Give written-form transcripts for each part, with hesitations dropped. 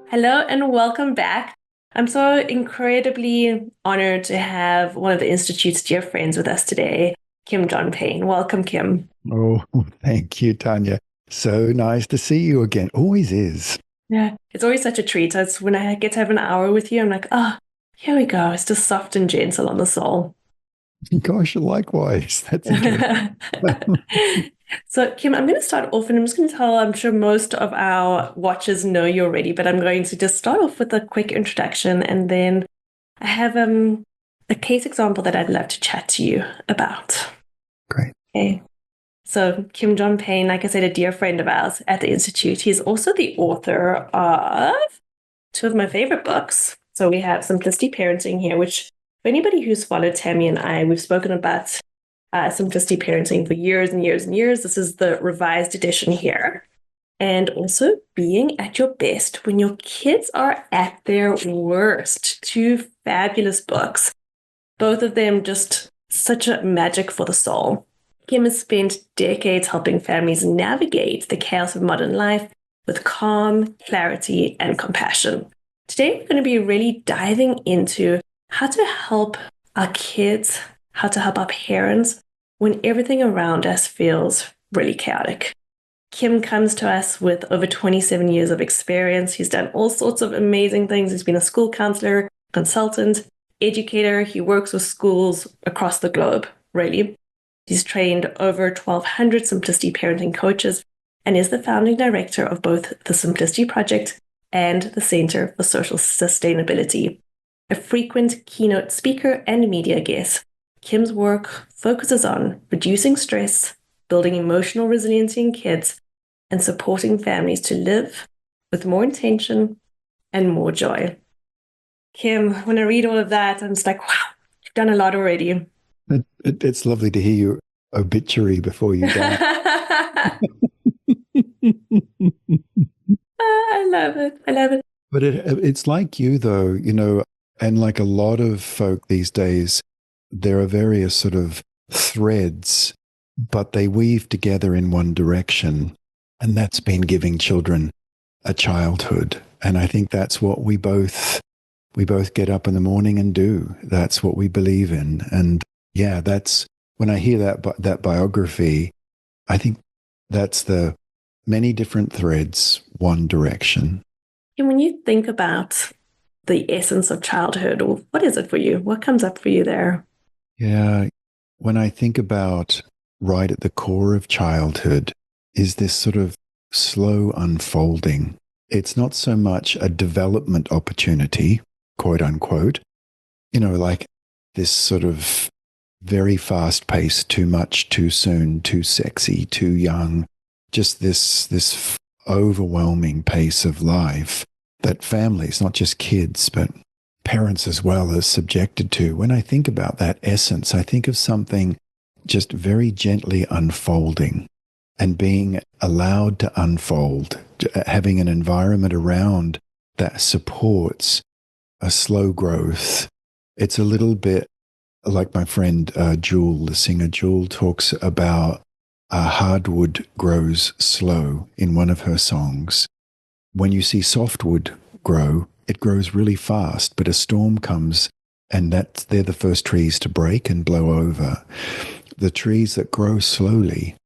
Hello and welcome back. I'm so incredibly honored to have one of the Institute's dear friends with us today, Kim John Payne. Welcome, Kim. Oh, thank you, Tanya. So nice to see you again. Always is. Yeah, it's always such a treat. It's when I get to have an hour with you, I'm like, oh, here we go. It's just soft and gentle on the soul. Gosh, likewise. That's interesting. So, Kim, I'm going to start off and I'm just going to tell, I'm sure most of our watchers know you already, but I'm going to just start off with a quick introduction and then I have a case example that I'd love to chat to you about. Great. Okay. So, Kim John Payne, like I said, a dear friend of ours at the Institute. He's also the author of two of my favorite books. So, we have Simplicity Parenting here, which for anybody who's followed Tammy and I, we've spoken about Simplicity Parenting for years and years and years. This is the revised edition here. And also being at your best when your kids are at their worst. Two fabulous books. Both of them just such a magic for the soul. Kim has spent decades helping families navigate the chaos of modern life with calm, clarity, and compassion. Today, we're going to be really diving into how to help our kids, how to help our parents when everything around us feels really chaotic. Kim comes to us with over 27 years of experience. He's done all sorts of amazing things. He's been a school counselor, consultant, educator. He works with schools across the globe, really. He's trained over 1,200 Simplicity parenting coaches and is the founding director of both the Simplicity Project and the Center for Social Sustainability. A frequent keynote speaker and media guest, Kim's work focuses on reducing stress, building emotional resiliency in kids, and supporting families to live with more intention and more joy. Kim, when I read all of that, I'm just like, wow, you've done a lot already. It's lovely to hear your obituary before you die. I love it. I love it. But it's like you, though, and like a lot of folk these days, there are various sort of threads, but they weave together in one direction. And that's been giving children a childhood. And I think that's what we both get up in the morning and do. That's what we believe in. And yeah, that's when I hear that biography, I think that's the many different threads, one direction. And when you think about the essence of childhood, what is it for you? What comes up for you there? Yeah, when I think about right at the core of childhood is this sort of slow unfolding. It's not so much a development opportunity, quote unquote, like this sort of very fast paced, too much, too soon, too sexy, too young, just this overwhelming pace of life that families, not just kids, but parents as well, are subjected to. When I think about that essence, I think of something just very gently unfolding and being allowed to unfold, having an environment around that supports a slow growth. It's a little bit like my friend Jewel, the singer Jewel, talks about hardwood grows slow in one of her songs. When you see softwood grow, it grows really fast, but a storm comes and they're the first trees to break and blow over. The trees that grow slowly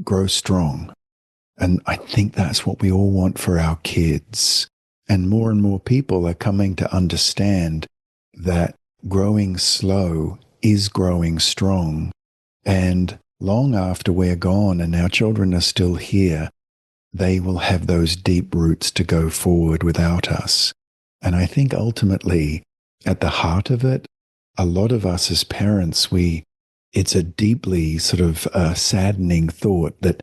grow strong. And I think that's what we all want for our kids. And more people are coming to understand that growing slow is growing strong. And long after we're gone and our children are still here, they will have those deep roots to go forward without us. And I think ultimately, at the heart of it, a lot of us as parents, it's a deeply sort of saddening thought that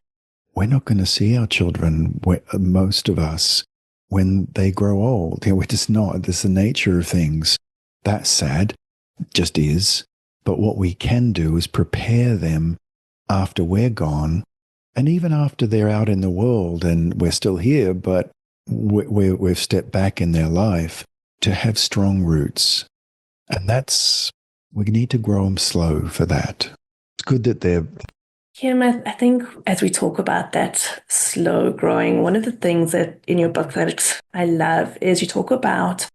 we're not going to see our children, most of us, when they grow old. We're just not. There's the nature of things. That's sad, just is. But what we can do is prepare them after we're gone, and even after they're out in the world and we're still here, but we've stepped back in their life, to have strong roots. And we need to grow them slow for that. It's good that Kim, I think as we talk about that slow growing, one of the things that in your book that I love is you talk about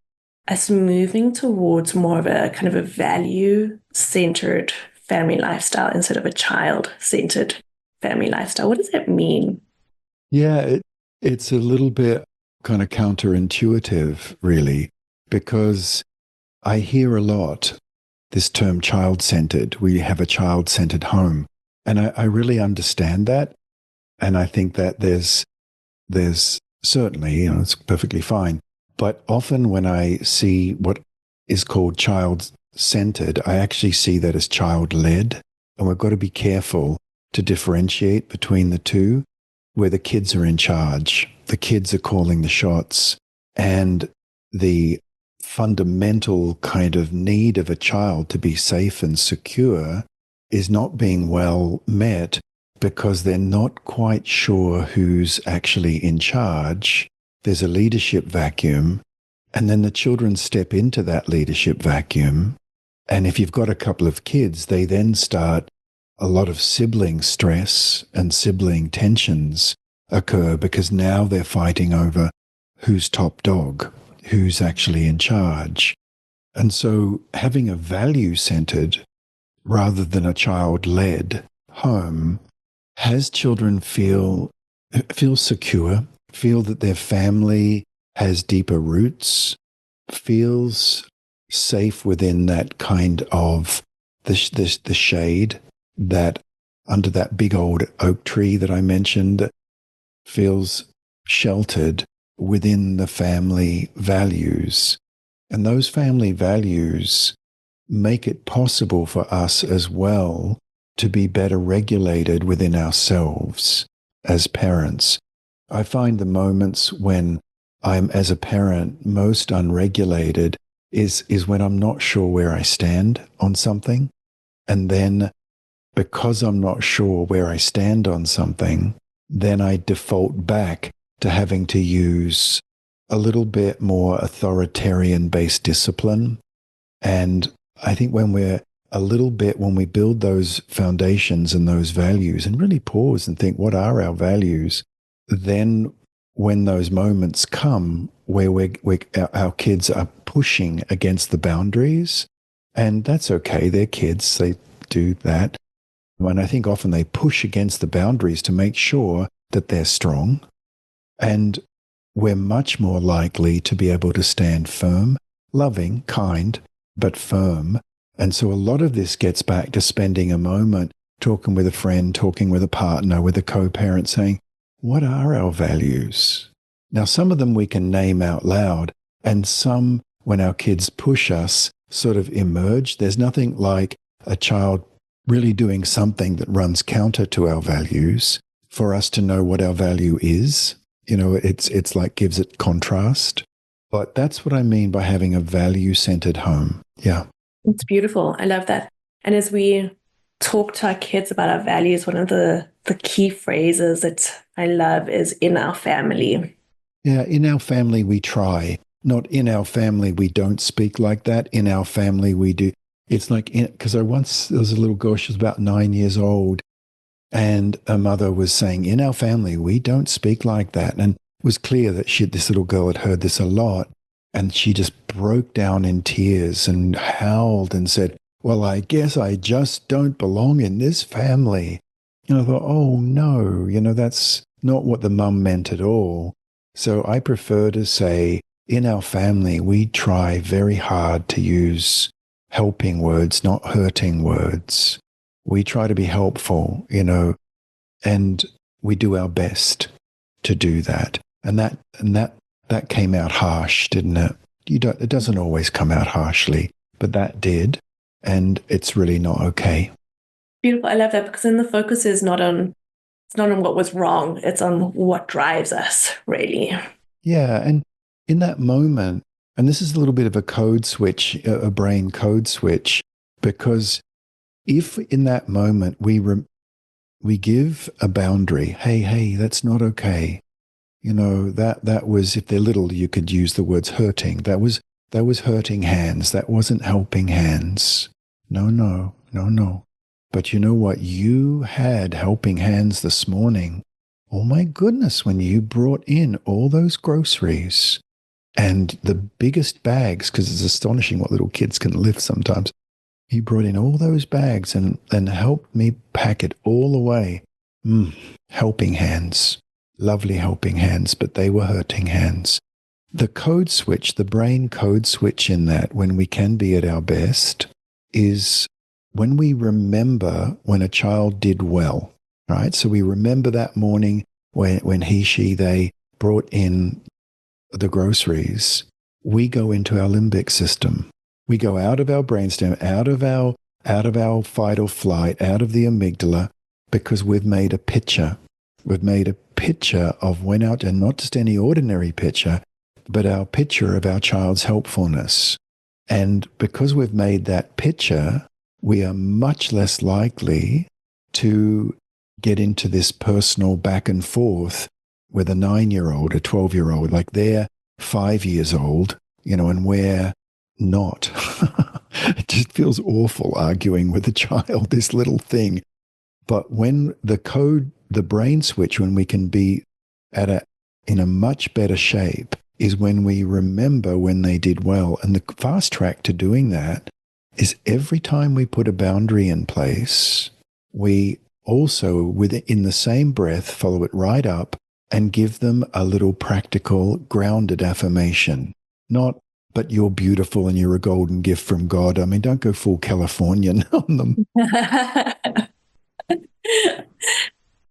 us moving towards more of a kind of a value centered family lifestyle instead of a child centered family lifestyle. What does that mean? Yeah, it's a little bit kind of counterintuitive, really, because I hear a lot this term child centered. We have a child centered home. And I really understand that. And I think that there's certainly, it's perfectly fine. But often when I see what is called child centered, I actually see that as child led. And we've got to be careful to differentiate between the two, where the kids are in charge, the kids are calling the shots, and the fundamental kind of need of a child to be safe and secure is not being well met because they're not quite sure who's actually in charge. There's a leadership vacuum, and then the children step into that leadership vacuum. And if you've got a couple of kids, they then start a lot of sibling stress and sibling tensions occur because now they're fighting over who's top dog, who's actually in charge. And so having a value centered rather than a child led home has children feel secure, feel that their family has deeper roots, feels safe within that kind of the shade that under that big old oak tree that I mentioned, feels sheltered within the family values. And those family values make it possible for us as well to be better regulated within ourselves as parents. I find the moments when I'm, as a parent, most unregulated is when I'm not sure where I stand on something. And then because I'm not sure where I stand on something, then I default back to having to use a little bit more authoritarian-based discipline. And I think when we build those foundations and those values and really pause and think, what are our values? Then when those moments come where our kids are pushing against the boundaries, and that's okay, they're kids, they do that. And I think often they push against the boundaries to make sure that they're strong. And we're much more likely to be able to stand firm, loving, kind, but firm. And so a lot of this gets back to spending a moment talking with a friend, talking with a partner, with a co-parent, saying, what are our values? Now, some of them we can name out loud, and some, when our kids push us, sort of emerge. There's nothing like a child really doing something that runs counter to our values for us to know what our value is. It's like gives it contrast. But that's what I mean by having a value-centered home. Yeah. It's beautiful. I love that. And as we talk to our kids about our values, one of the key phrases that I love is in our family. Yeah, in our family we try. Not in our family we don't speak like that. In our family we do. It's like, because there was a little girl, she was about 9 years old, and her mother was saying, in our family we don't speak like that. And it was clear that this little girl had heard this a lot. And she just broke down in tears and howled and said, well, I guess I just don't belong in this family. I thought, oh no, that's not what the mum meant at all. So I prefer to say, in our family, we try very hard to use helping words, not hurting words. We try to be helpful, and we do our best to do that. And that came out harsh, didn't it? It doesn't always come out harshly, but that did, and it's really not okay. Beautiful. I love that because then the focus is not on what was wrong. It's on what drives us, really. Yeah, and in that moment, and this is a little bit of a code switch, a brain code switch, because if in that moment we give a boundary, hey, that's not okay. That was, if they're little, you could use the words hurting. That was hurting hands. That wasn't helping hands. No. But you know what? You had helping hands this morning. Oh my goodness, when you brought in all those groceries and the biggest bags, because it's astonishing what little kids can lift sometimes. He brought in all those bags and helped me pack it all away. Helping hands. Lovely helping hands, but they were hurting hands. The code switch, the brain code switch in that, when we can be at our best, is when we remember when a child did well, right? So we remember that morning when he, she, they brought in the groceries, we go into our limbic system. We go out of our brainstem, out of our fight or flight, out of the amygdala, because we've made a picture. We've made a picture of when out, and not just any ordinary picture, but our picture of our child's helpfulness. And because we've made that picture, we are much less likely to get into this personal back and forth with a 9-year-old, a 12-year-old, like they're 5 years old, and we're not. It just feels awful arguing with a child, this little thing. But when the brain switch, when we can be in a much better shape, is when we remember when they did well. And the fast track to doing that is every time we put a boundary in place, we also, in the same breath, follow it right up and give them a little practical, grounded affirmation. Not, but you're beautiful and you're a golden gift from God. I mean, don't go full Californian on them.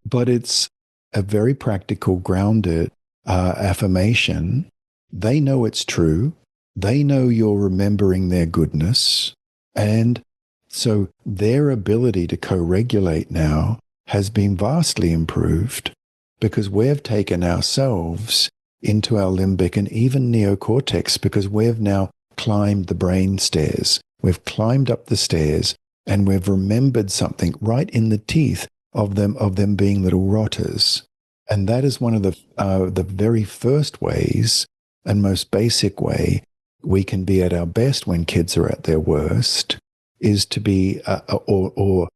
But it's a very practical, grounded affirmation. They know it's true. They know you're remembering their goodness. And so their ability to co-regulate now has been vastly improved because we've taken ourselves into our limbic and even neocortex, because we've now climbed the brain stairs. We've climbed up the stairs and we've remembered something right in the teeth of them being little rotters. And that is one of the very first ways and most basic way we can be at our best when kids are at their worst, is to be, or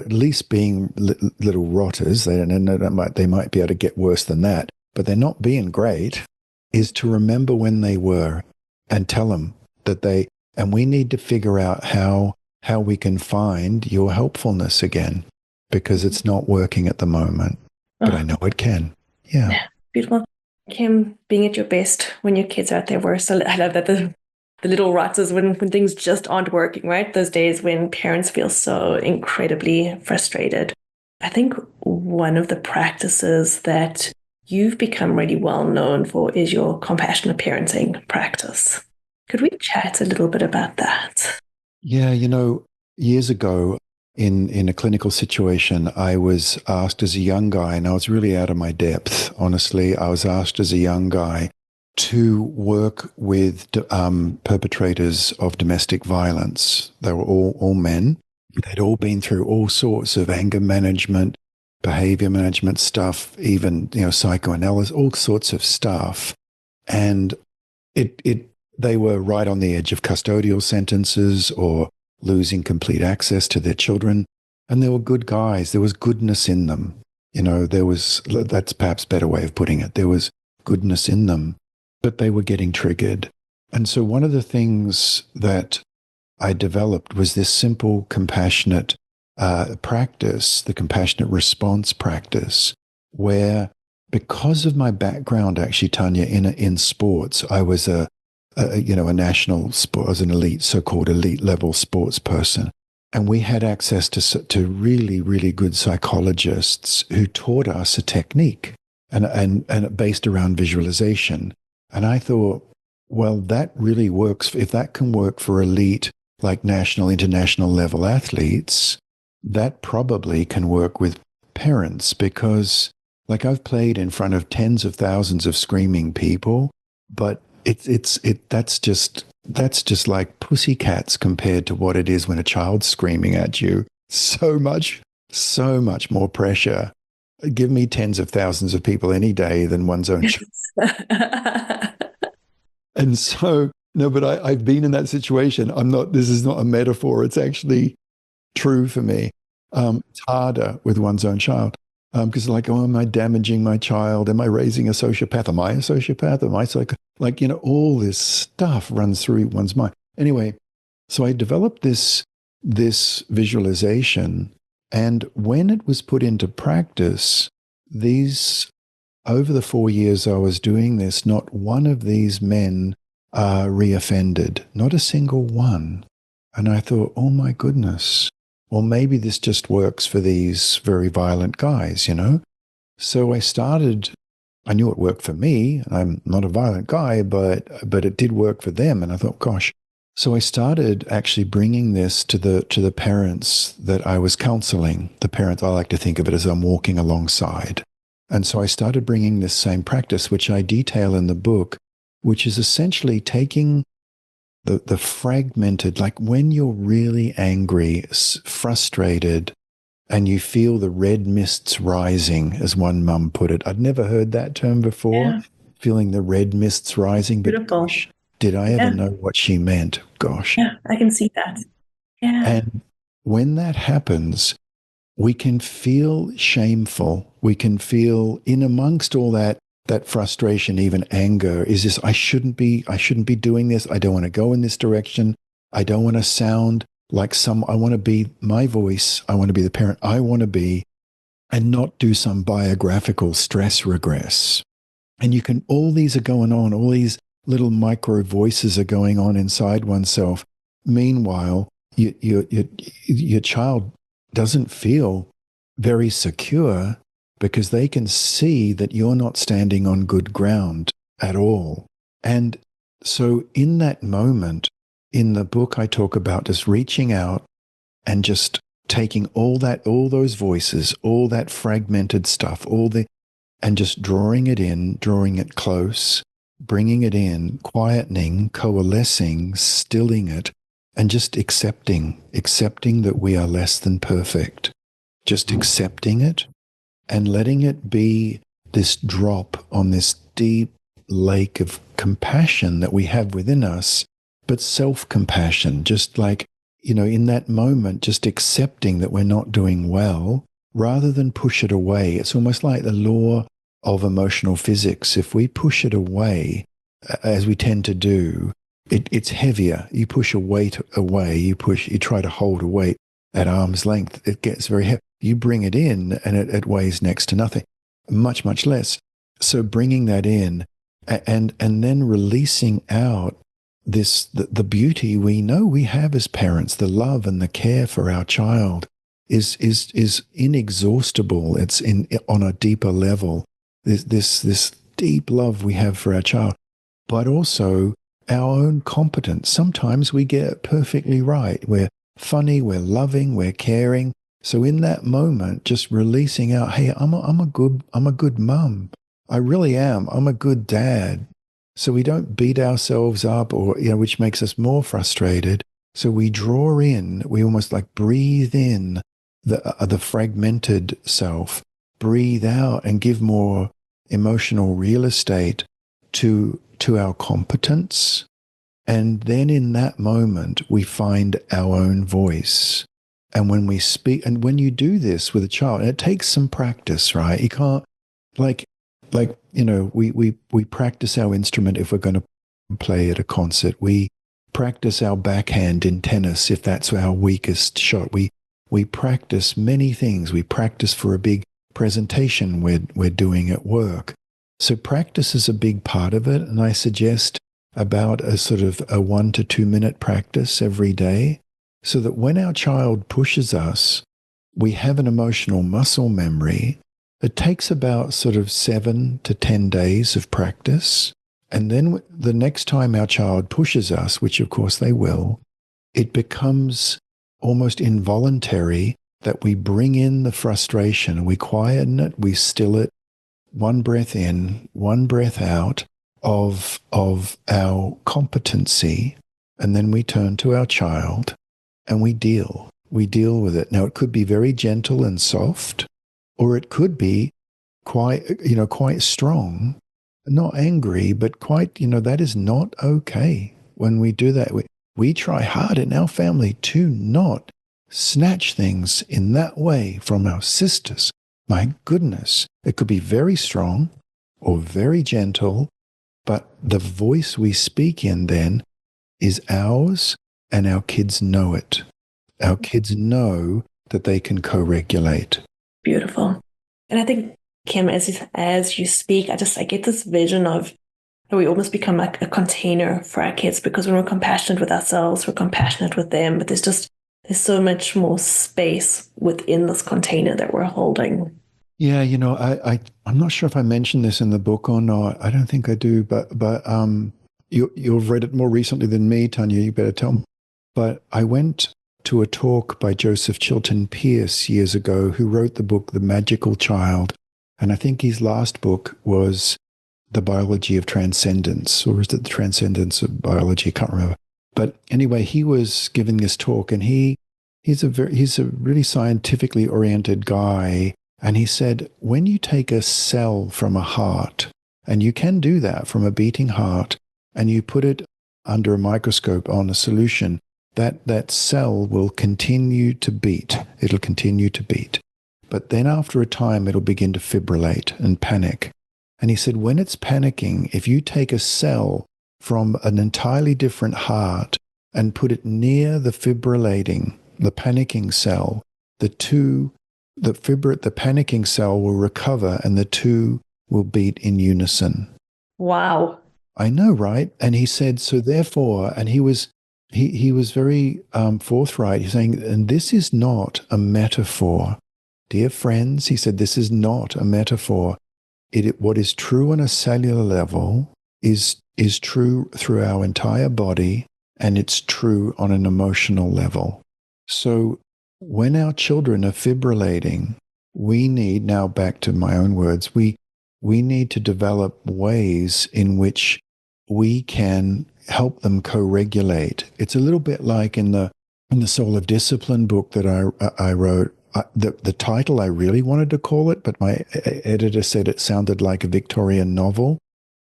at least being little rotters. They might be able to get worse than that, but they're not being great, is to remember when they were and tell them that and we need to figure out how we can find your helpfulness again, because it's not working at the moment, but I know it can. Yeah. Beautiful. Kim, being at your best when your kids are at their worst. I love that the little rotters when things just aren't working, right? Those days when parents feel so incredibly frustrated. I think one of the practices that you've become really well known for is your compassionate parenting practice. Could we chat a little bit about that? Yeah, years ago in a clinical situation, I was asked as a young guy, and I was really out of my depth, honestly. I was asked as a young guy to work with perpetrators of domestic violence. They were all men. They'd all been through all sorts of anger management, behavior management stuff, even psychoanalysis, all sorts of stuff. And they were right on the edge of custodial sentences or losing complete access to their children. And they were good guys. There was goodness in them. That's perhaps a better way of putting it. There was goodness in them, but they were getting triggered. And so one of the things that I developed was this simple, compassionate practice, the compassionate response practice, where because of my background, actually, Tanya, in sports, I was a national sport, I was an elite, so-called elite level sports person. And we had access to really, really good psychologists who taught us a technique and based around visualization. And I thought, well, that really works. If that can work for elite, like national, international level athletes, that probably can work with parents, because like I've played in front of tens of thousands of screaming people, but that's just like pussycats compared to what it is when a child's screaming at you. So much more pressure. Give me tens of thousands of people any day than one's own child. And so, no, but I've been in that situation. This is not a metaphor. It's actually true for me. It's harder with one's own child because, like, oh, am I damaging my child? Am I raising a sociopath? Am I a sociopath? Am I like, all this stuff runs through one's mind. Anyway, so I developed this visualization, and when it was put into practice, these over the 4 years I was doing this, not one of these men reoffended, not a single one. And I thought, oh my goodness, well, maybe this just works for these very violent guys. So I knew it worked for me. I'm not a violent guy, but it did work for them. And I thought, gosh. So I started actually bringing this to the parents that I was counseling. The parents, I like to think of it as I'm walking alongside. And so I started bringing this same practice, which I detail in the book, which is essentially taking the fragmented, like when you're really angry, frustrated, and you feel the red mists rising, as one mum put it. I'd never heard that term before, Yeah. feeling the red mists rising, but Beautiful. gosh, did I ever Yeah. know what she meant? Gosh. Yeah. I can see that. Yeah. And when that happens, we can feel shameful. We can feel in amongst all that frustration, even anger, is this, I shouldn't be doing this. I don't want to go in this direction. I don't want to sound like I want to be my voice. I want to be the parent I want to be and not do some biographical stress regress. And all these are going on, all these little micro voices are going on inside oneself. Meanwhile, your child doesn't feel very secure because they can see that you're not standing on good ground at all. And so in that moment, in the book, I talk about just reaching out and just taking all those voices, all that fragmented stuff, and just drawing it in, drawing it close, bringing it in, quietening, coalescing, stilling it, and just accepting that we are less than perfect, just accepting it and letting it be this drop on this deep lake of compassion that we have within us, but self-compassion, just like, in that moment, just accepting that we're not doing well rather than push it away. It's almost like the law of emotional physics. If we push it away, as we tend to do, it's heavier. You push a weight away, you try to hold a weight at arm's length, it gets very heavy. You bring it in and it weighs next to nothing, much, much less. So bringing that in and then releasing out the beauty we know we have as parents, the love and the care for our child is inexhaustible. It's on a deeper level. This deep love we have for our child, but also our own competence. Sometimes we get it perfectly right. We're funny, we're loving, we're caring. So in that moment, just releasing out, hey, I'm a good mum. I really am. I'm a good dad. So we don't beat ourselves up or, which makes us more frustrated. So we draw in, we almost like breathe in the fragmented self, breathe out and give more emotional real estate to our competence. And then in that moment, we find our own voice. And when we speak, and when you do this with a child, and it takes some practice, right? You can't, like, we practice our instrument if we're going to play at a concert. We practice our backhand in tennis if that's our weakest shot. We practice many things. We practice for a big presentation we're doing at work. So practice is a big part of it. And I suggest about a sort of a 1 to 2 minute practice every day so that when our child pushes us, we have an emotional muscle memory. It takes about sort of 7 to 10 days of practice. And then the next time our child pushes us, which of course they will, it becomes almost involuntary that we bring in the frustration, we quieten it, we still it, one breath in, one breath out of our competency, and then we turn to our child and we deal with it. Now, it could be very gentle and soft, or it could be quite strong, not angry, but quite, that is not okay. When we do that, we try hard in our family to not snatch things in that way from our sisters, my goodness, it could be very strong or very gentle, but the voice we speak in then is ours, and our kids know it. Our kids know that they can co-regulate. Beautiful. And I think, Kim, as you speak, I get this vision of how we almost become like a container for our kids, because when we're compassionate with ourselves, we're compassionate with them, but there's so much more space within this container that we're holding. Yeah, I'm not sure if I mentioned this in the book or not. I don't think I do, but you've read it more recently than me, Tanya. You better tell me. But I went to a talk by Joseph Chilton Pearce years ago, who wrote the book The Magical Child, and I think his last book was The Biology of Transcendence, or is it The Transcendence of Biology? I can't remember. But anyway, he was giving this talk, and he's a really scientifically oriented guy. And he said, when you take a cell from a heart, and you can do that from a beating heart, and you put it under a microscope on a solution, that cell will continue to beat. It'll continue to beat. But then after a time, it'll begin to fibrillate and panic. And he said, when it's panicking, if you take a cell from an entirely different heart and put it near the panicking cell, the panicking cell will recover and the two will beat in unison. Wow. I know, right? And he said, so therefore, and he was very forthright. He's saying, and this is not a metaphor. Dear friends, he said, this is not a metaphor. What is true on a cellular level is true through our entire body, and it's true on an emotional level. So when our children are fibrillating, we need, now back to my own words, we need to develop ways in which we can help them co-regulate. It's a little bit like in the Soul of Discipline book that I wrote. The title I really wanted to call it, but my editor said it sounded like a Victorian novel.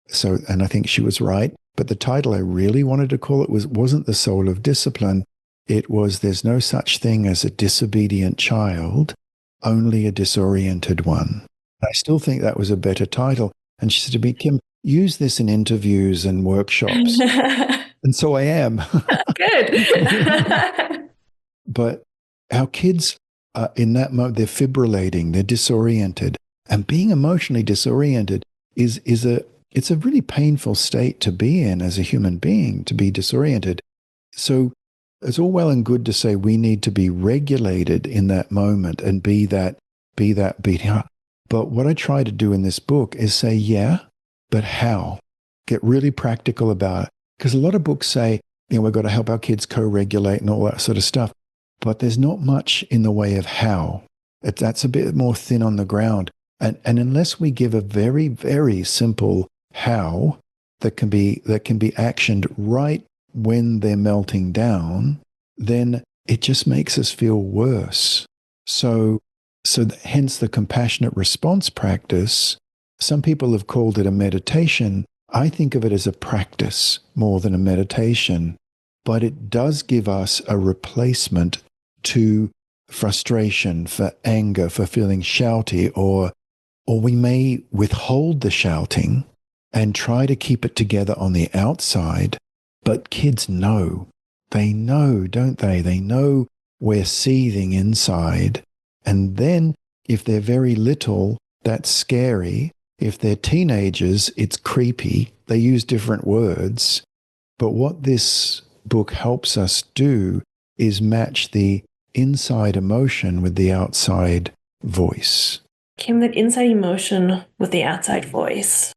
So, and I think she was right. But the title I really wanted to call it wasn't The Soul of Discipline. It was There's No Such Thing as a Disobedient Child, Only a Disoriented One. I still think that was a better title. And she said to me, Kim, use this in interviews and workshops. And so I am. Good. But our kids, in that moment, they're fibrillating, they're disoriented. And being emotionally disoriented it's a really painful state to be in as a human being, to be disoriented. So it's all well and good to say we need to be regulated in that moment and be that beating heart. But what I try to do in this book is say, yeah, but how? Get really practical about it. Because a lot of books say, we've got to help our kids co-regulate and all that sort of stuff. But there's not much in the way of how. That's a bit more thin on the ground. And unless we give a very, very simple how that can be actioned right when they're melting down, then it just makes us feel worse. So hence the compassionate response practice. Some people have called it a meditation. I think of it as a practice more than a meditation, but it does give us a replacement to frustration, for anger, for feeling shouty, or we may withhold the shouting and try to keep it together on the outside. But kids know. They know, don't they? They know we're seething inside. And then if they're very little, that's scary. If they're teenagers, it's creepy. They use different words. But what this book helps us do is match the inside emotion with the outside voice. Kim, that inside emotion with the outside voice.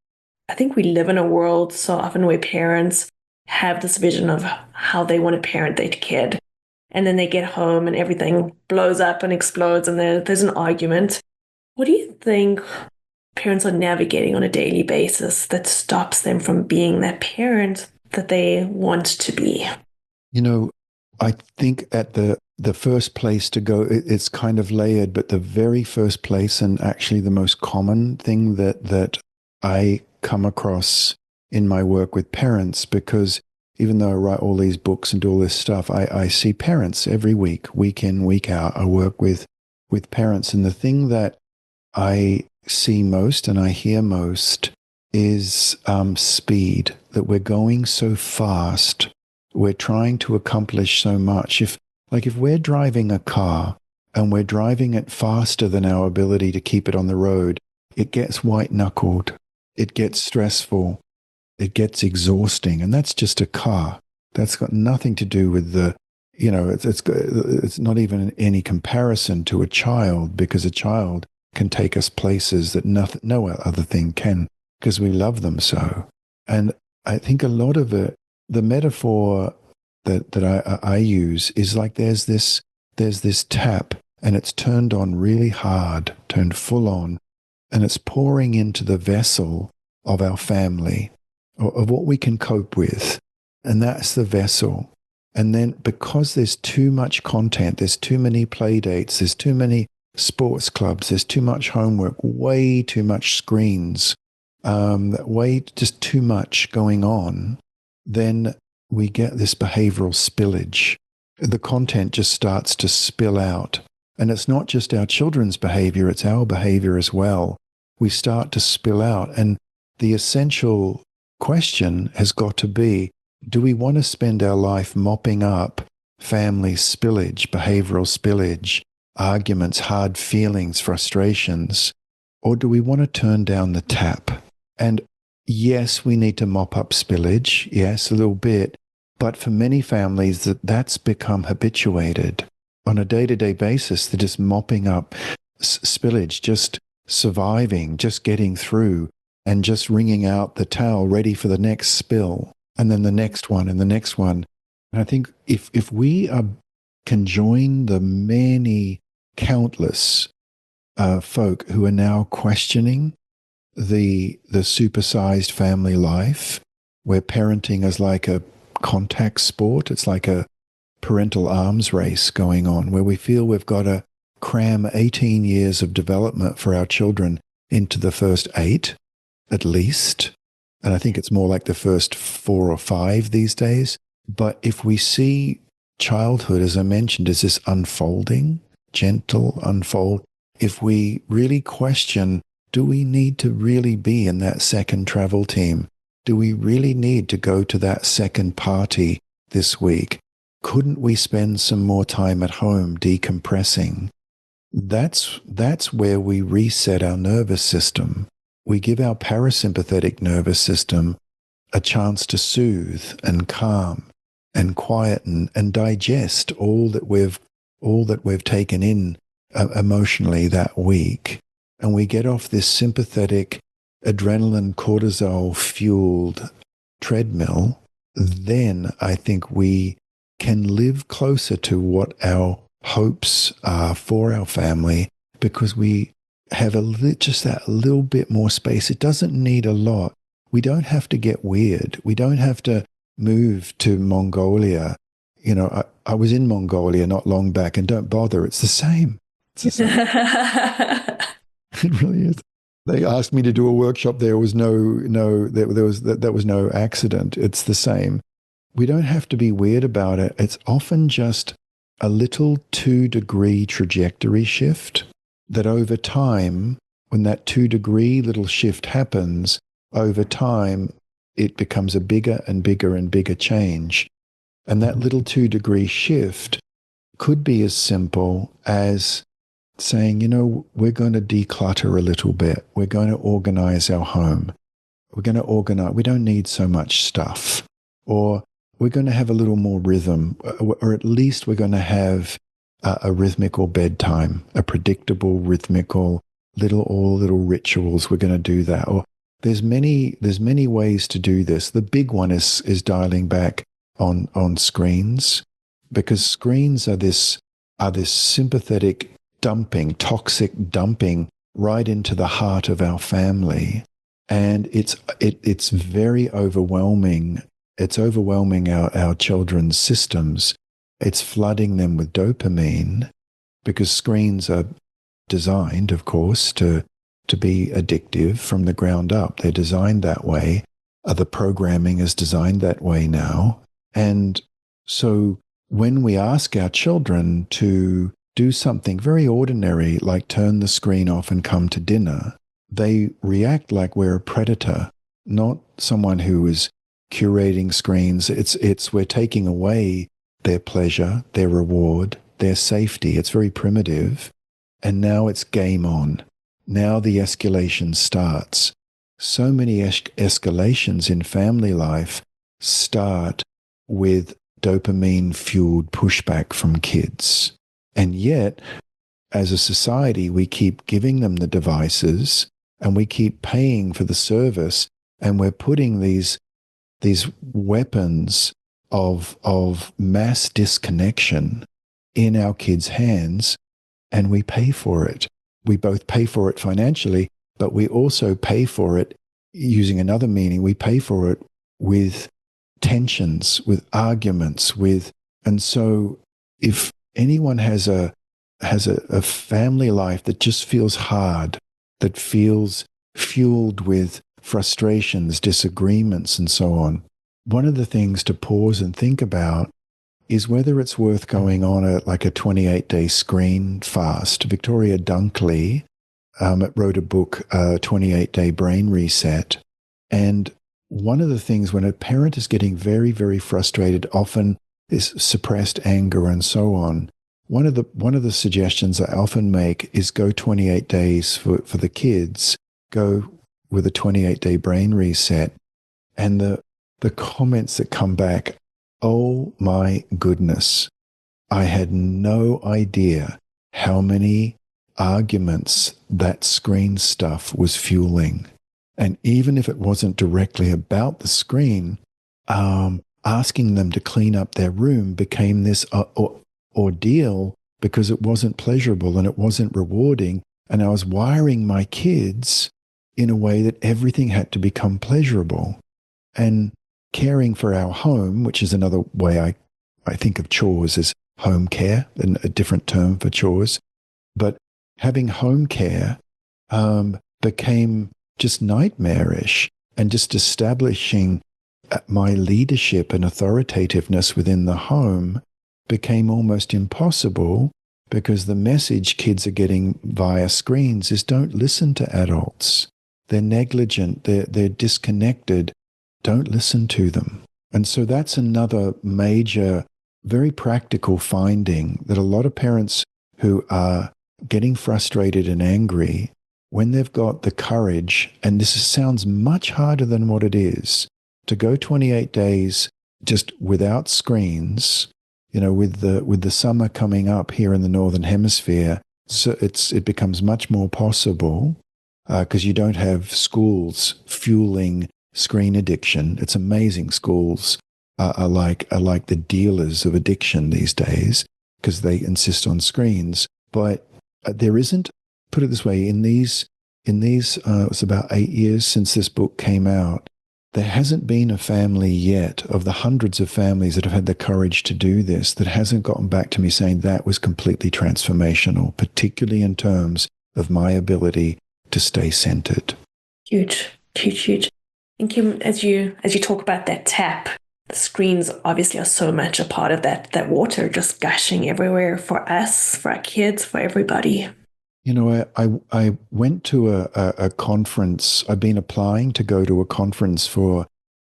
I think we live in a world so often where parents have this vision of how they want to parent their kid. And then they get home and everything blows up and explodes and there's an argument. What do you think parents are navigating on a daily basis that stops them from being that parent that they want to be? I think at the first place to go, it's kind of layered, but the very first place, and actually the most common thing that I come across in my work with parents, because even though I write all these books and do all this stuff, I see parents every week in, week out. I work with parents. And the thing that I see most and I hear most is speed, that we're going so fast. We're trying to accomplish so much. If we're driving a car and we're driving it faster than our ability to keep it on the road, it gets white-knuckled. It gets stressful. It gets exhausting. And that's just a car. That's got nothing to do with it's not even any comparison to a child, because a child can take us places that no other thing can, because we love them so. And I think a lot of it, the metaphor that I use is like there's this tap, and it's turned on really hard, turned full on, and it's pouring into the vessel of our family, of what we can cope with. And that's the vessel. And then because there's too much content, there's too many play dates, there's too many sports clubs, there's too much homework, way too much screens, just too much going on, then we get this behavioral spillage. The content just starts to spill out. And it's not just our children's behavior, it's our behavior as well. We start to spill out. And the essential question has got to be, do we want to spend our life mopping up family spillage, behavioral spillage, arguments, hard feelings, frustrations, or do we want to turn down the tap? And yes, we need to mop up spillage, yes, a little bit, but for many families that's become habituated. On a day-to-day basis, they're just mopping up spillage, just surviving, just getting through, and just wringing out the towel ready for the next spill, and then the next one and the next one. And I think if we can join the many countless folk who are now questioning the supersized family life, where parenting is like a contact sport, it's like a parental arms race going on, where we feel we've got to cram 18 years of development for our children into the first 8, at least. And I think it's more like the first 4 or 5 these days. But if we see childhood, as I mentioned, as this unfolding, gentle unfold, if we really question, do we need to really be in that second travel team? Do we really need to go to that second party this week? Couldn't we spend some more time at home decompressing? That's where we reset our nervous system. We give our parasympathetic nervous system a chance to soothe and calm and quieten and digest all that we've taken in emotionally that week. And we get off this sympathetic adrenaline cortisol fueled treadmill. Then I think we can live closer to what our hopes are for our family, because we have just that little bit more space. It doesn't need a lot. We don't have to get weird. We don't have to move to Mongolia. You know, I was in Mongolia not long back, and don't bother. It's the same. It's the same. It really is. They asked me to do a workshop. There was there was no accident. It's the same. We don't have to be weird about it. It's often just a little 2-degree trajectory shift that over time, when that 2-degree little shift happens, over time, it becomes a bigger and bigger and bigger change. And that little 2-degree shift could be as simple as saying, we're going to declutter a little bit. We're going to organize our home. We're going to organize. We don't need so much stuff. Or we're going to have a little more rhythm, or at least we're going to have a rhythmical bedtime, a predictable, rhythmical, little rituals. We're going to do that. Or there's many ways to do this. The big one is dialing back on screens, because screens are this sympathetic dumping, toxic dumping right into the heart of our family, and it's very overwhelming. It's overwhelming our children's systems. It's flooding them with dopamine, because screens are designed, of course, to be addictive from the ground up. They're designed that way. The programming is designed that way now. And so when we ask our children to do something very ordinary, like turn the screen off and come to dinner, they react like we're a predator, not someone who is curating screens. It's we're taking away their pleasure, their reward, their safety. It's very primitive. And now it's game on. Now the escalation starts. So many escalations in family life start with dopamine-fueled pushback from kids. And yet, as a society, we keep giving them the devices and we keep paying for the service, and we're putting these weapons of mass disconnection in our kids' hands, and we pay for it. We both pay for it financially, but we also pay for it using another meaning. We pay for it with tensions, with arguments, and so if anyone has a family life that just feels hard, that feels fueled with frustrations, disagreements, and so on, one of the things to pause and think about is whether it's worth going on a 28-day screen fast. Victoria Dunkley wrote a book, 28-Day Brain Reset. And one of the things when a parent is getting very, very frustrated, often is suppressed anger and so on, one of the suggestions I often make is go 28 days for the kids, go with a 28-day brain reset. And the comments that come back, oh my goodness, I had no idea how many arguments that screen stuff was fueling. And even if it wasn't directly about the screen, asking them to clean up their room became this ordeal because it wasn't pleasurable and it wasn't rewarding. And I was wiring my kids in a way that everything had to become pleasurable. And caring for our home, which is another way I think of chores as home care, and a different term for chores. But having home care became just nightmarish, and just establishing my leadership and authoritativeness within the home became almost impossible, because the message kids are getting via screens is don't listen to adults. They're negligent, they're disconnected. Don't listen to them. And so that's another major, very practical finding, that a lot of parents who are getting frustrated and angry, when they've got the courage, and this sounds much harder than what it is, to go 28 days just without screens, with the summer coming up here in the Northern Hemisphere, so it becomes much more possible because you don't have schools fueling screen addiction. It's amazing. Schools are like the dealers of addiction these days because they insist on screens. But there isn't, put it this way, in these it's about 8 years since this book came out, there hasn't been a family yet, of the hundreds of families that have had the courage to do this, that hasn't gotten back to me saying that was completely transformational, particularly in terms of my ability to stay centered. Huge, huge, huge. And Kim, as you talk about that tap, the screens obviously are so much a part of that water just gushing everywhere for us, for our kids, for everybody. I went to a conference. I've been applying to go to a conference for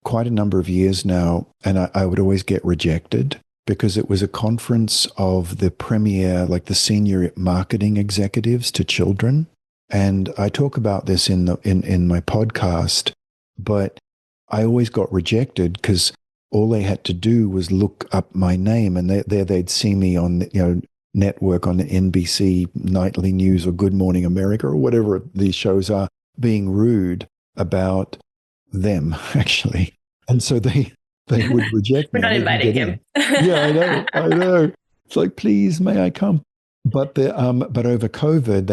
quite a number of years now, and I would always get rejected because it was a conference of the premier, like the senior marketing executives to children. And I talk about this in my podcast, but I always got rejected because all they had to do was look up my name, and they'd see me on network, on the NBC Nightly News or Good Morning America or whatever these shows are, being rude about them actually, and so they would reject me. We're not inviting him. Yeah, I know. It's like, please, may I come? But but over COVID,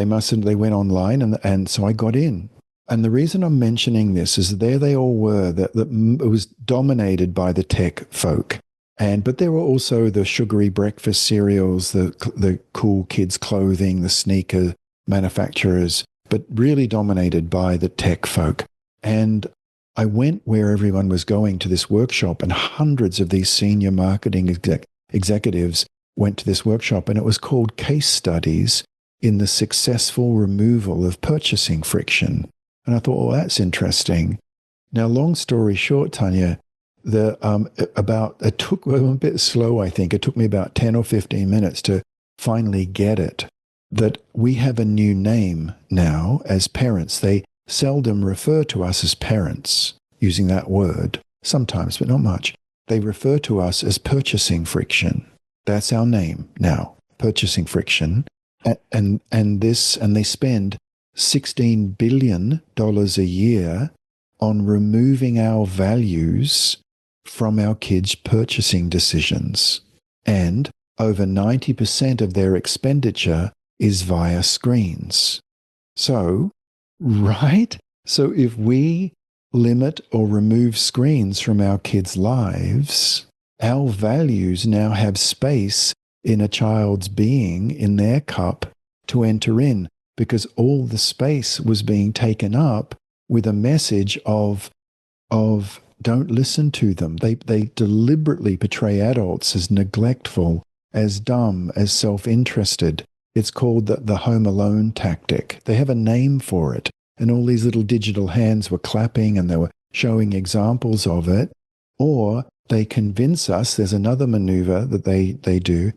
they went online, and so I got in. And the reason I'm mentioning this is there they all were. That it was dominated by the tech folk, but there were also the sugary breakfast cereals, the cool kids clothing, the sneaker manufacturers, but really dominated by the tech folk. And I went where everyone was going to this workshop, and hundreds of these senior marketing executives went to this workshop, and it was called Case Studies in the Successful Removal of Purchasing Friction. And I thought, well, that's interesting. Now, long story short, Tanya, it took a bit slow, I think. It took me about 10 or 15 minutes to finally get it, that we have a new name now as parents. They seldom refer to us as parents using that word, sometimes, but not much. They refer to us as purchasing friction. That's our name now, purchasing friction. And they spend $16 billion a year on removing our values from our kids' purchasing decisions. And over 90% of their expenditure is via screens. So, right? So if we limit or remove screens from our kids' lives, our values now have space in a child's being, in their cup, to enter in, because all the space was being taken up with a message of don't listen to them. They deliberately portray adults as neglectful, as dumb, as self-interested. It's called the Home Alone tactic. They have a name for it. And all these little digital hands were clapping and they were showing examples of it. Or they convince us, there's another maneuver that they do.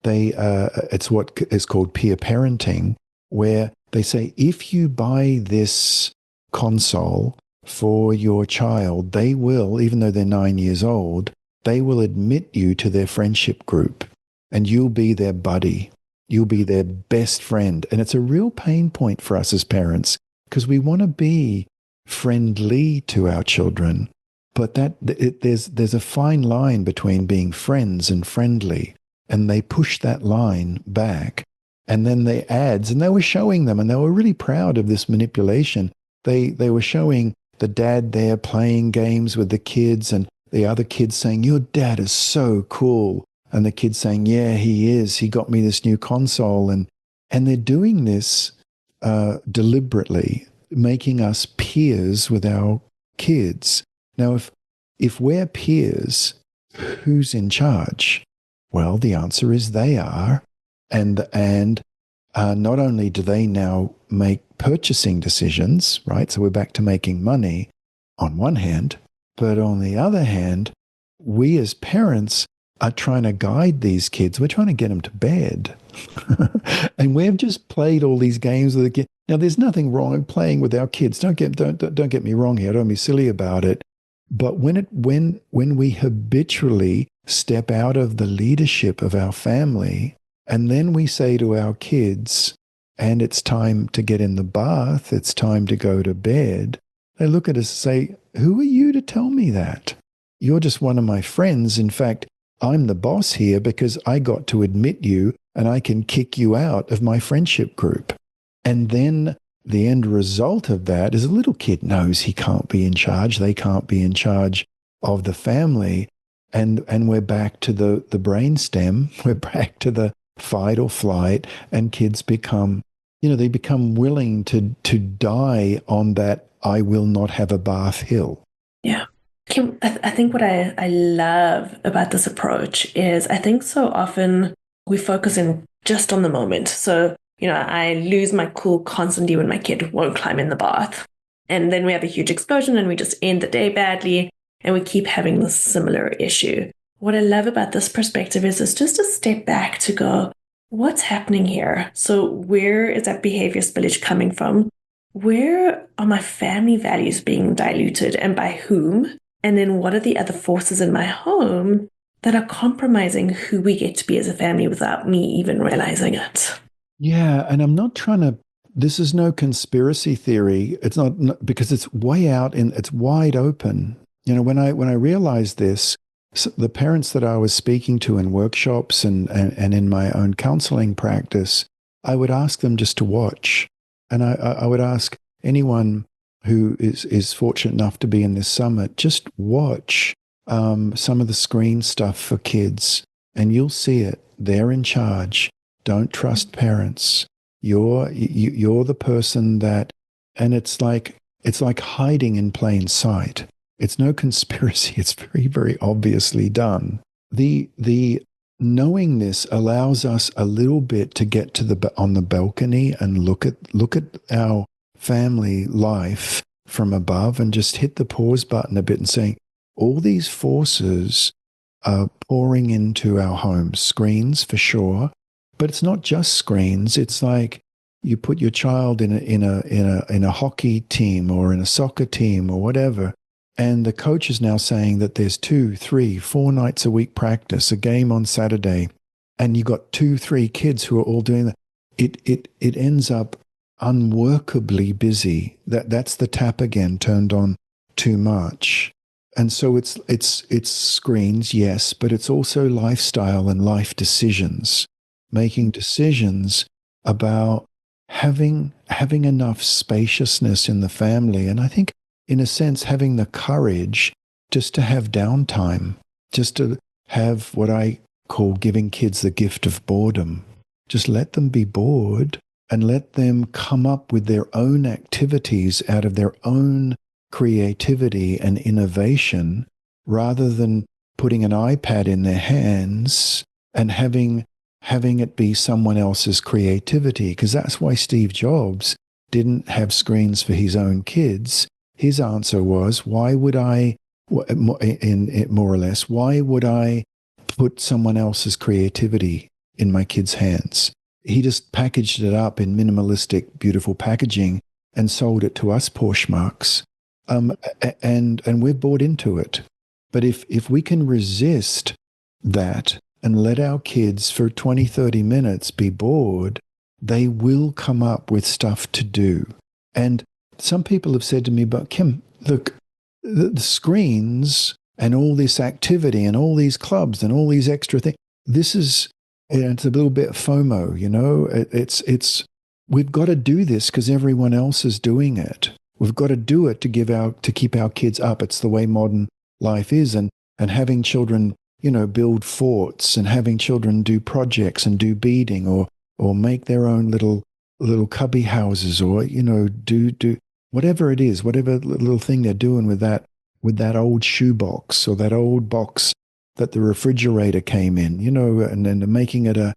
It's what is called peer parenting, where they say, if you buy this console for your child, they will, even though they're 9 years old, they will admit you to their friendship group and you'll be their buddy. You'll be their best friend. And it's a real pain point for us as parents because we want to be friendly to our children. But there's a fine line between being friends and friendly. And they push that line back. And then the ads, and they were showing them, and they were really proud of this manipulation. They were showing the dad there playing games with the kids and the other kids saying, your dad is so cool. And the kids saying, yeah, he is. He got me this new console. And they're doing this deliberately, making us peers with our kids. Now, if we're peers, who's in charge? Well, the answer is they are. And not only do they now make purchasing decisions, right? So we're back to making money on one hand, but on the other hand, we as parents are trying to guide these kids. We're trying to get them to bed. And we've just played all these games with the kids. Now, there's nothing wrong in playing with our kids. Don't get me wrong here. Don't be silly about it. But when we habitually step out of the leadership of our family, and then we say to our kids, and it's time to get in the bath, it's time to go to bed, they look at us and say, who are you to tell me that? You're just one of my friends. In fact, I'm the boss here because I got to admit you and I can kick you out of my friendship group. And then the end result of that is a little kid knows he can't be in charge. They can't be in charge of the family. And we're back to the brainstem. We're back to the fight or flight. And kids become, they become willing to die on that I will not have a bath hill. Yeah. Kim, I think what I love about this approach is I think so often we focus in just on the moment. So, I lose my cool constantly when my kid won't climb in the bath. And then we have a huge explosion and we just end the day badly and we keep having this similar issue. What I love about this perspective is it's just a step back to go, what's happening here? So where is that behavior spillage coming from? Where are my family values being diluted and by whom? And then what are the other forces in my home that are compromising who we get to be as a family without me even realizing it? Yeah, and I'm not trying to, this is no conspiracy theory. It's not because it's way out and it's wide open. When I realized this, so the parents that I was speaking to in workshops and in my own counseling practice, I would ask them just to watch. And I would ask anyone who is fortunate enough to be in this summit, just watch some of the screen stuff for kids and you'll see it. They're in charge. Don't trust parents. You're the person that, and it's like It's like hiding in plain sight. It's no conspiracy. It's very, very obviously done. The knowing this allows us a little bit to get to the on the balcony and look at our family life from above and just hit the pause button a bit and saying, all these forces are pouring into our homes. Screens for sure, but it's not just screens. It's like you put your child in a hockey team or in a soccer team or whatever, and the coach is now saying that there's 2, 3, 4 nights a week practice, a game on Saturday, and you got 2, 3 kids who are all doing that. It ends up unworkably busy. That's the tap again turned on too much. And so it's screens, yes, but it's also lifestyle and life decisions, making decisions about having enough spaciousness in the family. And I think, in a sense, having the courage just to have downtime, just to have what I call giving kids the gift of boredom. Just let them be bored and let them come up with their own activities out of their own creativity and innovation, rather than putting an iPad in their hands and having it be someone else's creativity. Because that's why Steve Jobs didn't have screens for his own kids. His answer was, why would I, more or less, why would I put someone else's creativity in my kids' hands? He just packaged it up in minimalistic, beautiful packaging and sold it to us poor schmucks. And we're bought into it. But if we can resist that and let our kids for 20, 30 minutes be bored, they will come up with stuff to do. And some people have said to me, but Kim, look, the screens and all this activity and all these clubs and all these extra things, this is, it's a little bit FOMO, you know, it's we've got to do this because everyone else is doing it. We've got to do it to keep our kids up. It's the way modern life is, and having children, you know, build forts and having children do projects and do beading or make their own little cubby houses, or, you know, do whatever it is, whatever little thing they're doing with that old shoebox or that old box that the refrigerator came in, you know, and then they're making it a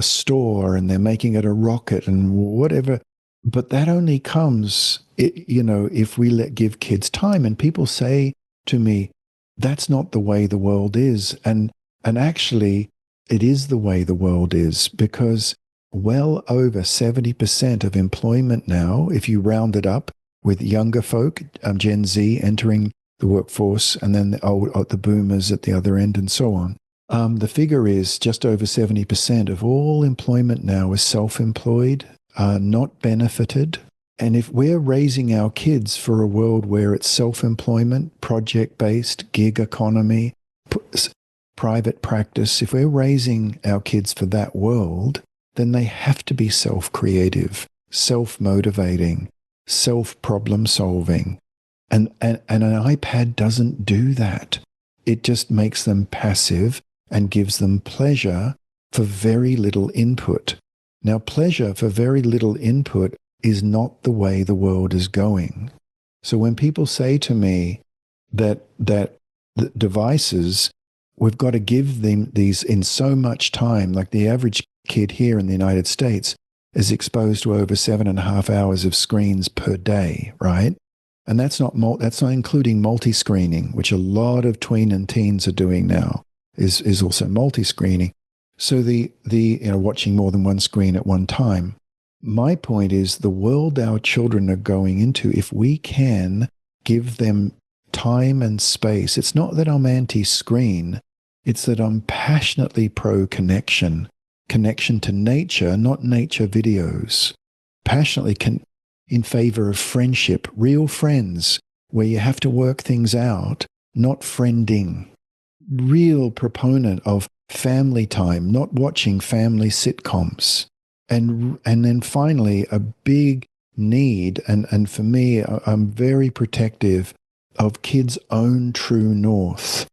store, and they're making it a rocket and whatever. But that only comes, you know, if we give kids time. And people say to me, that's not the way the world is. And actually, it is the way the world is, because well over 70% of employment now, if you round it up with younger folk, Gen Z entering the workforce, and then the boomers at the other end and so on, the figure is just over 70% of all employment now is self-employed, not benefited. And if we're raising our kids for a world where it's self-employment, project-based, gig economy, private practice, if we're raising our kids for that world, then they have to be self-creative, self-motivating, self-problem solving. And an iPad doesn't do that. It just makes them passive and gives them pleasure for very little input. Now, pleasure for very little input is not the way the world is going. So when people say to me that the devices, we've got to give them these in so much time, like the average kid here in the United States is exposed to over 7.5 hours of screens per day, right? And that's not including multi-screening, which a lot of tween and teens are doing now, is also multi-screening. So the watching more than one screen at one time. My point is, the world our children are going into, if we can give them time and space, it's not that I'm anti-screen, it's that I'm passionately pro-connection to nature, not nature videos. Passionately in favor of friendship, real friends, where you have to work things out, not friending. Real proponent of family time, not watching family sitcoms. And then finally, a big need, and for me, I'm very protective of kids' own true north,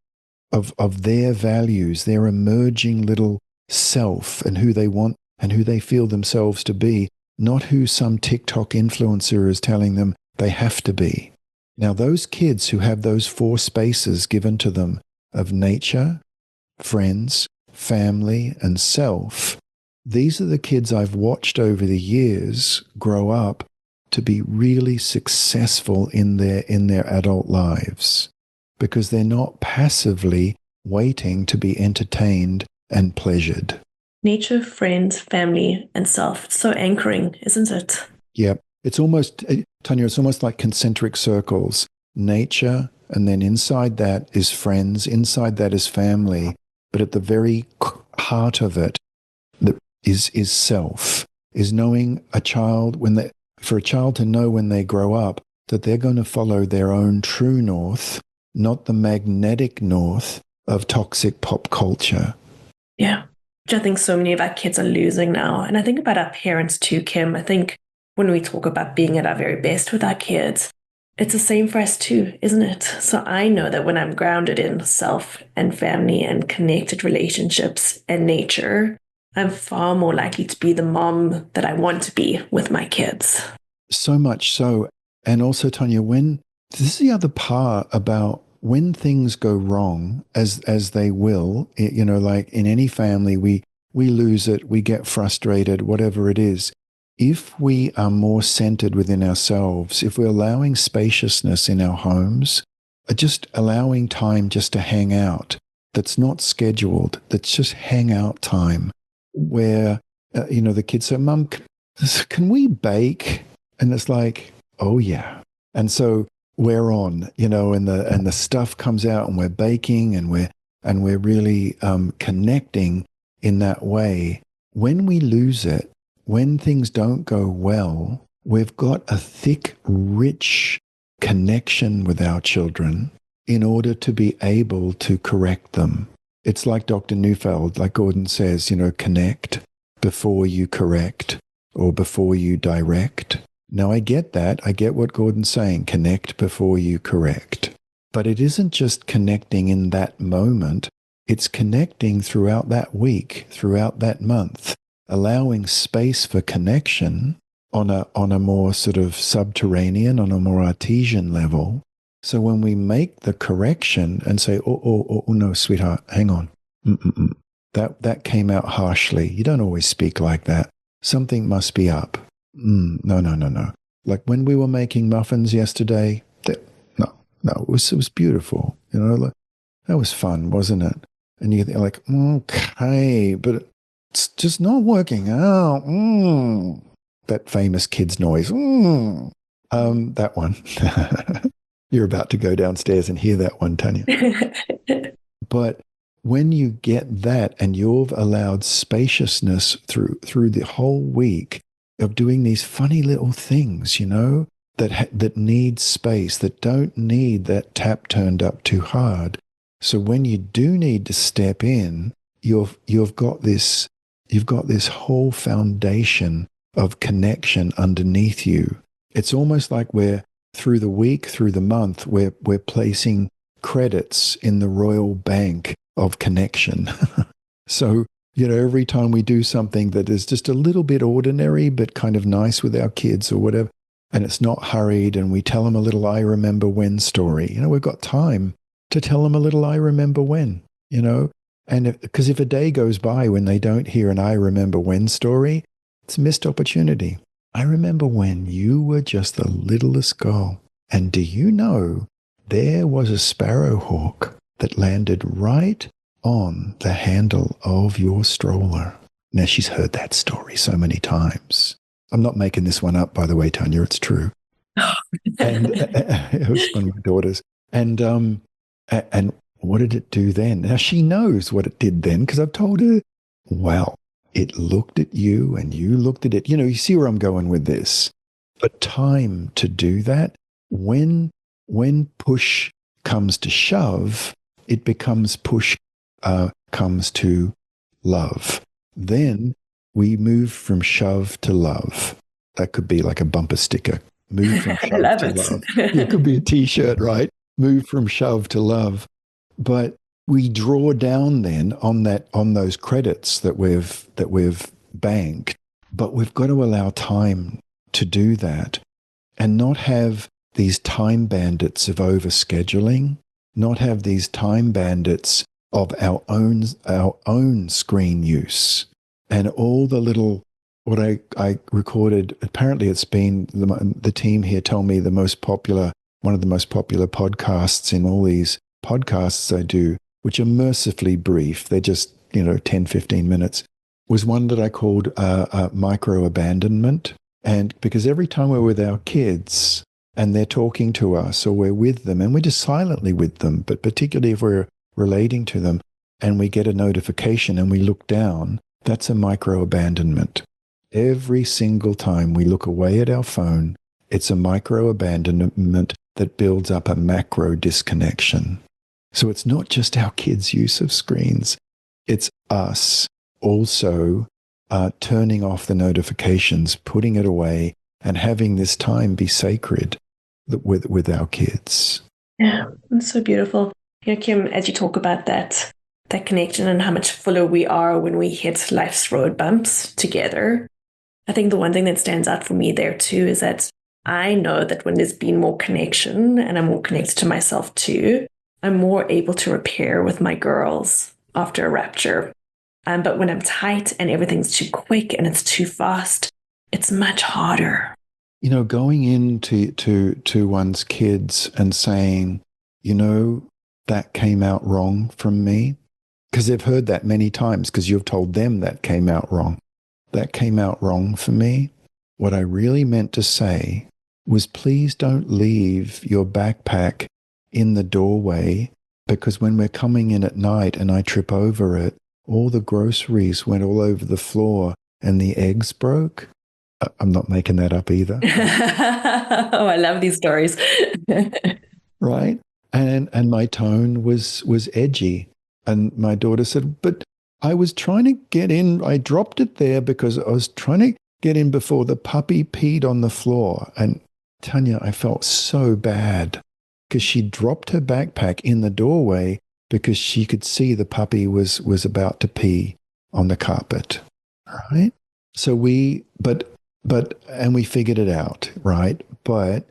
of their values, their emerging little self, and who they want and who they feel themselves to be, not who some TikTok influencer is telling them They have to be. Now, those kids who have those 4 spaces given to them of nature, friends, family, and self, these are the kids I've watched over the years grow up to be really successful in their adult lives, because they're not passively waiting to be entertained and pleasured. Nature, friends, family, and self. It's so anchoring, isn't it? Yeah. It's almost, Tanya, it's almost like concentric circles. Nature, and then inside that is friends, inside that is family, but at the very heart of it is self, is knowing a child for a child to know when they grow up that they're going to follow their own true north, not the magnetic north of toxic pop culture. Yeah. Which I think so many of our kids are losing now. And I think about our parents too, Kim. I think when we talk about being at our very best with our kids, it's the same for us too, isn't it? So I know that when I'm grounded in self and family and connected relationships and nature, I'm far more likely to be the mom that I want to be with my kids. So much so. And also, Tanya, this is the other part about when things go wrong, as they will, like in any family, we lose it, we get frustrated, whatever it is. If we are more centered within ourselves, if we're allowing spaciousness in our homes, just allowing time just to hang out, that's not scheduled, that's just hang out time, where, the kids say, Mum, can we bake? And it's like, oh yeah. And so we're on, and the stuff comes out and we're baking and we're really connecting in that way. When we lose it, when things don't go well, we've got a thick, rich connection with our children in order to be able to correct them. It's like Dr. Neufeld, like Gordon says, connect before you correct or before you direct. Now, I get that. I get what Gordon's saying, connect before you correct. But it isn't just connecting in that moment. It's connecting throughout that week, throughout that month, allowing space for connection on a more sort of subterranean, on a more artesian level. So when we make the correction and say, oh, no, sweetheart, hang on. That came out harshly. You don't always speak like that. Something must be up. No. Like when we were making muffins yesterday, no, it was beautiful. That was fun, wasn't it? And you're like, okay, but it's just not working out. That famous kid's noise. That one. You're about to go downstairs and hear that one, Tanya. But when you get that and you've allowed spaciousness through the whole week of doing these funny little things, that need space, that don't need that tap turned up too hard. So when you do need to step in, you've got this whole foundation of connection underneath you. It's almost like we're through the week, through the month, we're placing credits in the royal bank of connection. So, every time we do something that is just a little bit ordinary, but kind of nice with our kids or whatever, and it's not hurried, and we tell them a little I remember when story, we've got time to tell them a little I remember when, and because if a day goes by when they don't hear an I remember when story, it's a missed opportunity. I remember when you were just the littlest girl. And do you know there was a sparrowhawk that landed right on the handle of your stroller? Now, she's heard that story so many times. I'm not making this one up, by the way, Tanya. It's true. And it was one of my daughters. And what did it do then? Now, she knows what it did then because I've told her, well, it looked at you and you looked at it. You see where I'm going with this. But time to do that, when push comes to shove, it becomes push comes to love. Then we move from shove to love. That could be like a bumper sticker. Move from shove to love. It could be a T-shirt, right? Move from shove to love. But we draw down then on those credits that we've banked, but we've got to allow time to do that. and not have these time bandits of overscheduling, not have these time bandits of our own screen use, and all the little what I recorded. Apparently, it's been the team here tell me one of the most popular podcasts in all these podcasts I do, which are mercifully brief. They're just 10, 15 minutes. Was one that I called micro abandonment, and because every time we're with our kids and they're talking to us, or we're with them and we're just silently with them, but particularly if we're relating to them and we get a notification and we look down, that's a micro abandonment. Every single time we look away at our phone, it's a micro abandonment that builds up a macro disconnection. So it's not just our kids' use of screens, it's us also turning off the notifications, putting it away, and having this time be sacred with our kids. Yeah, it's so beautiful. Kim, as you talk about that connection and how much fuller we are when we hit life's road bumps together, I think the one thing that stands out for me there too is that I know that when there's been more connection and I'm more connected to myself too, I'm more able to repair with my girls after a rupture. But when I'm tight and everything's too quick and it's too fast, it's much harder. Going into to one's kids and saying, that came out wrong from me, because they've heard that many times because you've told them that came out wrong. That came out wrong for me. What I really meant to say was, please don't leave your backpack in the doorway, because when we're coming in at night and I trip over it, all the groceries went all over the floor and the eggs broke. I'm not making that up either. Oh, I love these stories. Right? And my tone was edgy. And my daughter said, but I was trying to get in. I dropped it there because I was trying to get in before the puppy peed on the floor. And Tanya, I felt so bad because she dropped her backpack in the doorway because she could see the puppy was about to pee on the carpet. Right? So we figured it out, right? But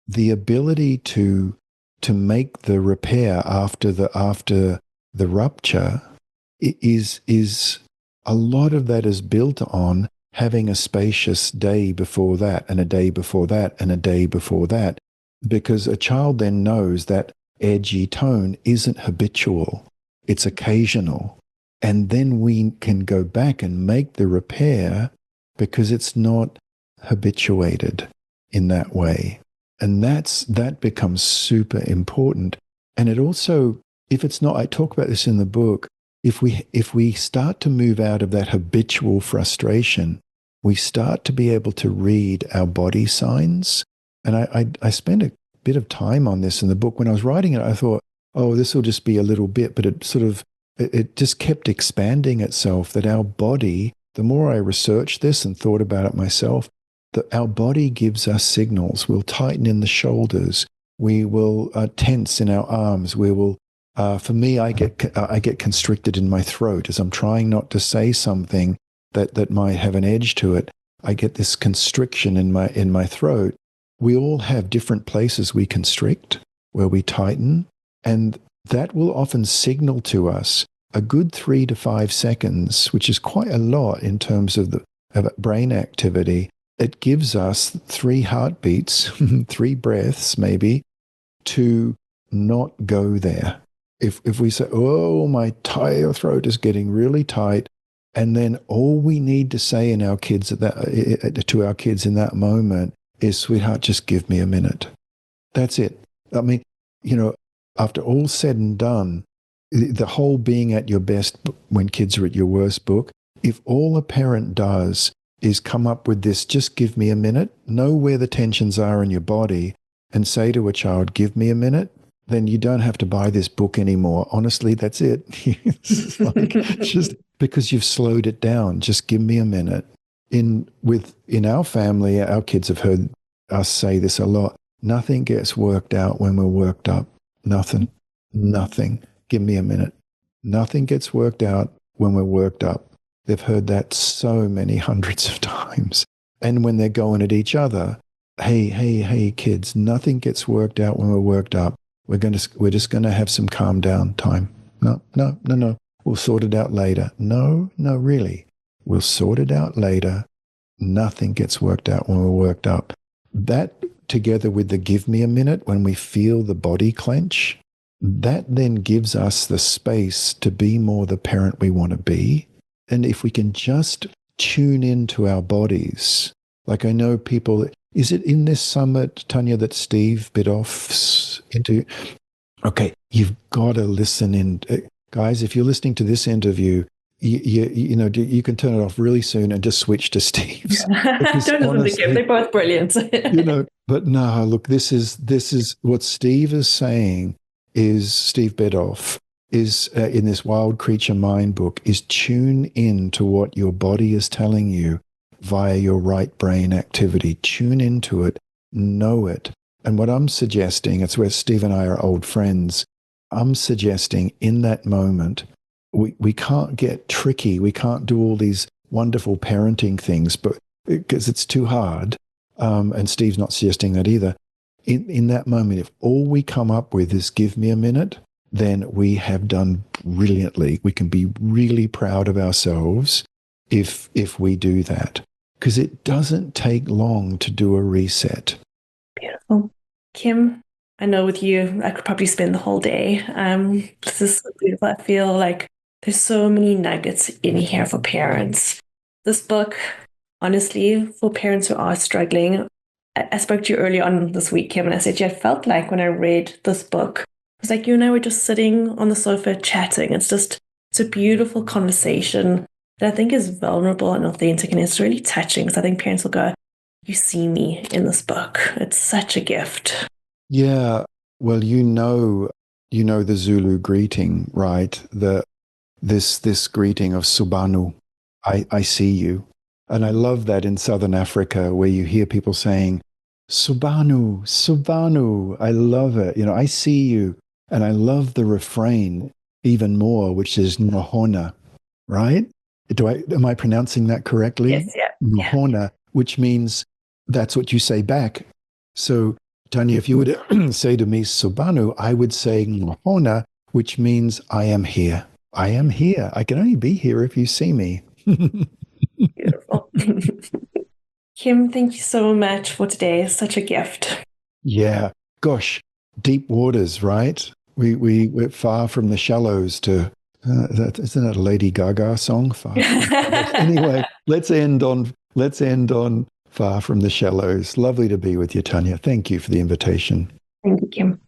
the ability to make the repair after the rupture is a lot of that is built on having a spacious day before that, and a day before that, and a day before that, because a child then knows that edgy tone isn't habitual, it's occasional. And then we can go back and make the repair because it's not habituated in that way. And that becomes super important. And it also, if it's not, I talk about this in the book, if we start to move out of that habitual frustration, we start to be able to read our body signs. And I spent a bit of time on this in the book. When I was writing it, I thought, oh, this will just be a little bit, but it just kept expanding itself, that our body, the more I researched this and thought about it myself, that our body gives us signals. We'll tighten in the shoulders. We will tense in our arms. We will, for me, I get constricted in my throat as I'm trying not to say something that might have an edge to it. I get this constriction in my throat. We all have different places we constrict, where we tighten, and that will often signal to us a good 3 to 5 seconds, which is quite a lot in terms of brain activity. It gives us 3 heartbeats, 3 breaths maybe, to not go there. If we say, oh, my throat is getting really tight, and then all we need to say to our kids in that moment is, sweetheart, just give me a minute. That's it. I mean, after all said and done, the whole being at your best when kids are at your worst book, if all a parent does is come up with this, just give me a minute, know where the tensions are in your body, and say to a child, give me a minute, then you don't have to buy this book anymore. Honestly, that's it. It's like, just because you've slowed it down, just give me a minute. In our family, our kids have heard us say this a lot. Nothing gets worked out when we're worked up. Nothing. Give me a minute. Nothing gets worked out when we're worked up. They've heard that so many hundreds of times. And when they're going at each other, hey, kids, nothing gets worked out when we're worked up. We're just gonna have some calm down time. No, no, no, no. We'll sort it out later. No, no, really. We'll sort it out later. Nothing gets worked out when we're worked up. That together with the give me a minute when we feel the body clench, that then gives us the space to be more the parent we want to be. And if we can just tune into our bodies, like I know people, is it in this summit, Tanya, that Steve Bidoff's into? Okay, you've got to listen in. Guys, if you're listening to this interview, you know, you can turn it off really soon and just switch to Steve's. Because Don't listen to Kim. honestly, They're both brilliant. you know, but no, look, this is what Steve is saying is Steve Bedoff is in this Wild Creature Mind book is tune in to what your body is telling you via your right brain activity. Tune into it, know it. And what I'm suggesting, it's where Steve and I are old friends. I'm suggesting in that moment, we can't get tricky. We can't do all these wonderful parenting things, but because it's too hard. And Steve's not suggesting that either. In that moment, if all we come up with is give me a minute, then we have done brilliantly. We can be really proud of ourselves if we do that, because it doesn't take long to do a reset. Beautiful. Kim, I know with you, I could probably spend the whole day. This is so beautiful. I feel like there's so many nuggets in here for parents. This book, honestly, for parents who are struggling, I spoke to you earlier on this week, Kim, and I said, yeah, I felt like when I read this book, it was like you and I were just sitting on the sofa chatting. It's a beautiful conversation that I think is vulnerable and authentic, and it's really touching because I think parents will go, you see me in this book. It's such a gift. Yeah, well, the Zulu greeting, right? This greeting of Subanu, I see you. And I love that in Southern Africa where you hear people saying, Subanu, Subanu. I love it. You know, I see you. And I love the refrain even more, which is Nohona, right? Am I pronouncing that correctly? Yes, yeah, yeah. Nohona, which means that's what you say back. So, Tanya, if you would say to me, Subanu, I would say Nohona, which means I am here. I am here. I can only be here if you see me. Beautiful. Kim, thank you so much for today. It's such a gift. Yeah. Gosh, deep waters, right? We're far from the shallows to, isn't that a Lady Gaga song? Far from the shallows. Anyway, let's end on Far from the Shallows. Lovely to be with you, Tanya. Thank you for the invitation. Thank you, Kim.